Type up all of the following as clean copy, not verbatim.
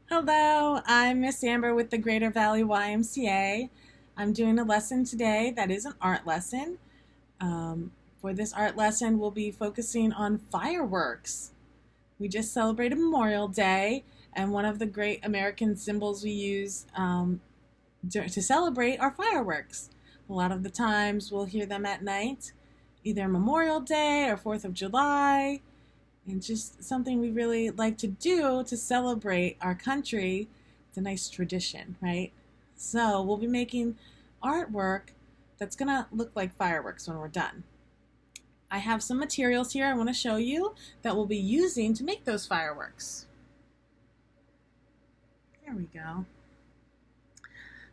Hello, I'm Miss Amber with the Greater Valley YMCA. I'm doing a lesson today that is an art lesson. For this art lesson, we'll be focusing on fireworks. We just celebrated Memorial Day, and one of the great American symbols we use to celebrate are fireworks. A lot of the times we'll hear them at night, either Memorial Day or 4th of July. And just something we really like to do to celebrate our country. It's a nice tradition, right? So we'll be making artwork that's gonna look like fireworks when we're done. I have some materials here I want to show you that we'll be using to make those fireworks. There we go.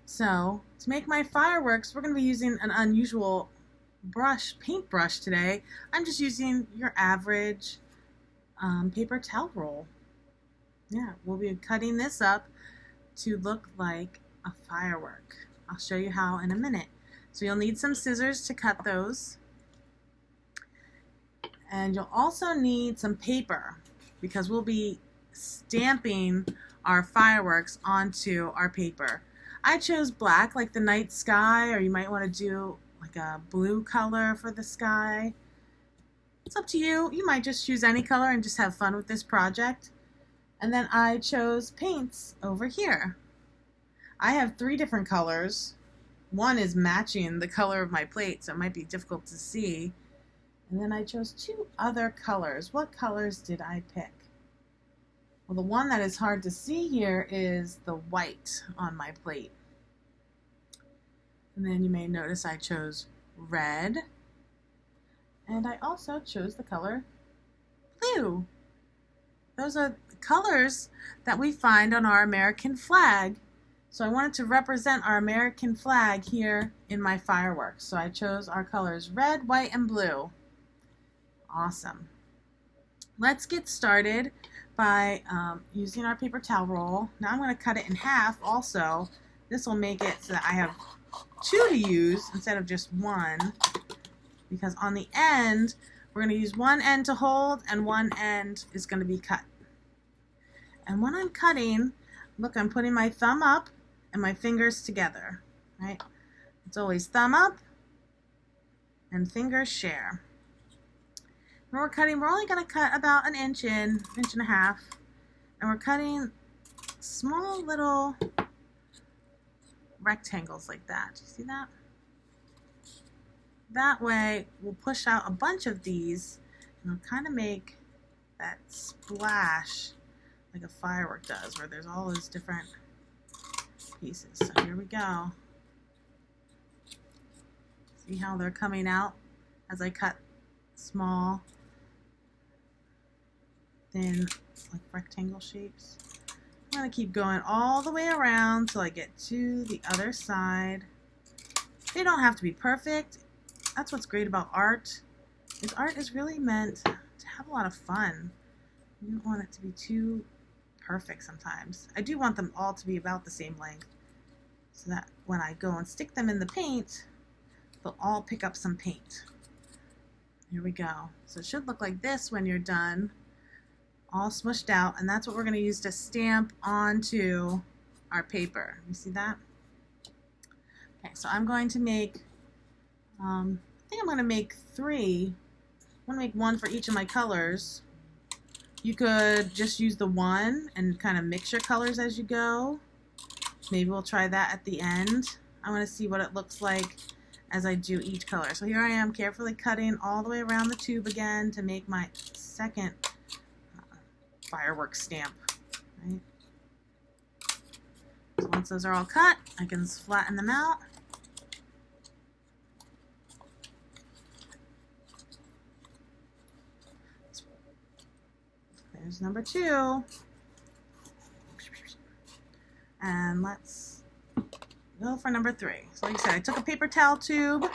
So to make my fireworks, we're going to be using an unusual paintbrush today. I'm just using your average paper towel roll. Yeah, we'll be cutting this up to look like a firework. I'll show you how in a minute. So you'll need some scissors to cut those. And you'll also need some paper because we'll be stamping our fireworks onto our paper. I chose black, like the night sky, or you might want to do like a blue color for the sky. It's up to you. You might just choose any color and just have fun with this project. And then I chose paints over here. I have 3 different colors. One is matching the color of my plate, so it might be difficult to see. And then I chose 2 other colors. What colors did I pick? Well, the one that is hard to see here is the white on my plate. And then you may notice I chose red. And I also chose the color blue. Those are the colors that we find on our American flag. So I wanted to represent our American flag here in my fireworks. So I chose our colors red, white, and blue. Awesome. Let's get started by using our paper towel roll. Now I'm going to cut it in half also. This will make it so that I have 2 to use instead of just 1. Because on the end, we're going to use one end to hold and one end is going to be cut. And when I'm cutting, look, I'm putting my thumb up and my fingers together, right? It's always thumb up and fingers share. When we're cutting, we're only going to cut about an inch and a half. And we're cutting small little rectangles like that. Do you see that? That way, we'll push out a bunch of these and it'll kind of make that splash like a firework does, where there's all those different pieces. So here we go. See how they're coming out as I cut small, thin, like rectangle shapes. I'm going to keep going all the way around till I get to the other side. They don't have to be perfect. That's what's great about art. Art is really meant to have a lot of fun. You don't want it to be too perfect sometimes. I do want them all to be about the same length so that when I go and stick them in the paint, they'll all pick up some paint. Here we go. So it should look like this when you're done, all smushed out, and that's what we're going to use to stamp onto our paper. You see that? Okay, so I'm going to make I think I'm going to make 3. I'm going to make 1 for each of my colors. You could just use the 1 and kind of mix your colors as you go. Maybe we'll try that at the end. I want to see what it looks like as I do each color. So here I am carefully cutting all the way around the tube again to make my second firework stamp. Right? So once those are all cut, I can flatten them out. There's number 2. And let's go for number 3. So like I said, I took a paper towel tube.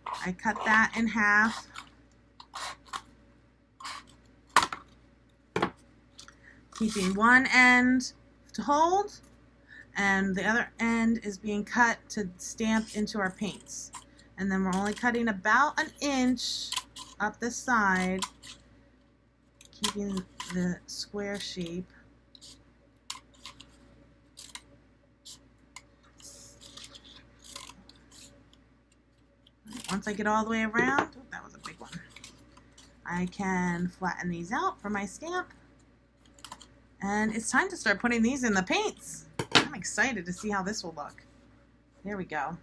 I cut that in half. Keeping one end to hold, and the other end is being cut to stamp into our paints. And then we're only cutting about an inch up the side, keeping the square shape. once I get all the way around, oh, that was a big one, I can flatten these out for my stamp. And it's time to start putting these in the paints. I'm excited to see how this will look. There we go.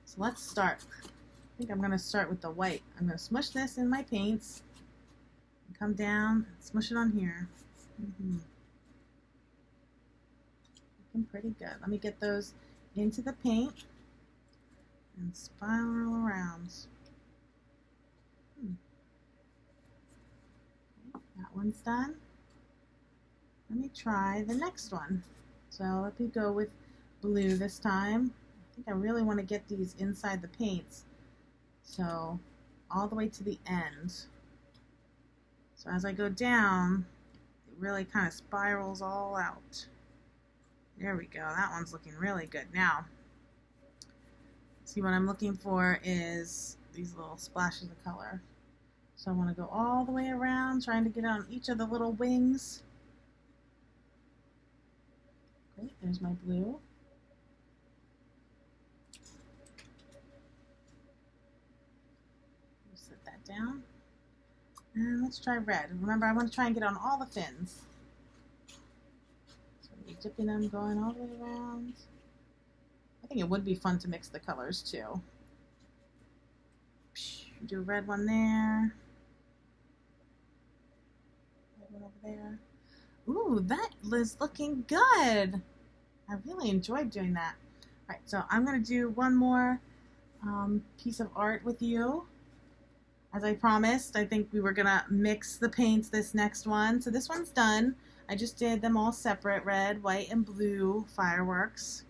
So let's start. I think I'm going to start with the white. I'm going to smush this in my paints. And come down and smush it on here. Looking pretty good. Let me get those into the paint and spiral around. That one's done. Let me try the next one. So let me go with blue this time. I think I really want to get these inside the paints. So all the way to the end. So as I go down, it really kind of spirals all out. There we go. That one's looking really good. Now, see what I'm looking for is these little splashes of color. So I want to go all the way around, trying to get on each of the little wings. Great, there's my blue. Set that down. And let's try red. Remember, I want to try and get on all the fins. So you're dipping them, going all the way around. I think it would be fun to mix the colors too. Do a red one there. Red one over there. Ooh, that is looking good. I really enjoyed doing that. All right, so I'm going to do one more piece of art with you. As I promised, I think we were going to mix the paints this next one. So this one's done. I just did them all separate, red, white, and blue fireworks.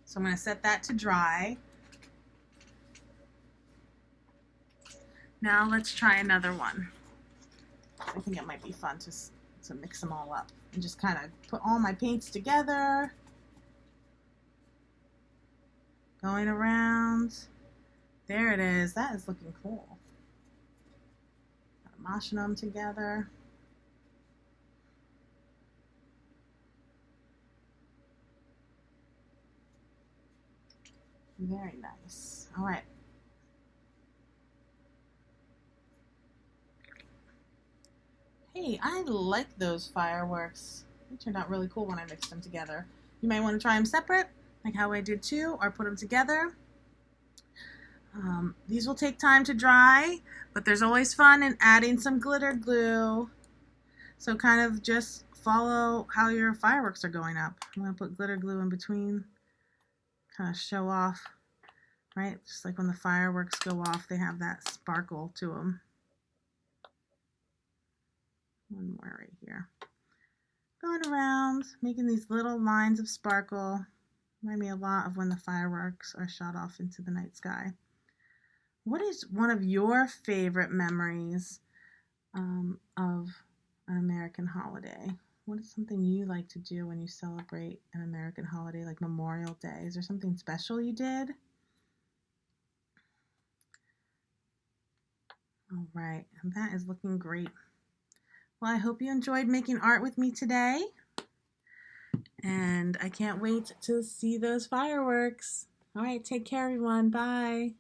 So I'm going to set that to dry. Now let's try another one. I think it might be fun to mix them all up and just kind of put all my paints together. Going around. There it is. That is looking cool. Moshing them together. Very nice. All right. Hey, I like those fireworks. They turned out really cool when I mixed them together. You might want to try them separate, like how I did too, or put them together. These will take time to dry, but there's always fun in adding some glitter glue. So kind of just follow how your fireworks are going up. I'm going to put glitter glue in between, kind of show off, right? Just like when the fireworks go off, they have that sparkle to them. One more right here. Going around, making these little lines of sparkle. Remind me a lot of when the fireworks are shot off into the night sky. What is one of your favorite memories of an American holiday? What is something you like to do when you celebrate an American holiday, like Memorial Day? Is there something special you did? All right, and that is looking great. Well, I hope you enjoyed making art with me today. And I can't wait to see those fireworks. All right, take care, everyone. Bye.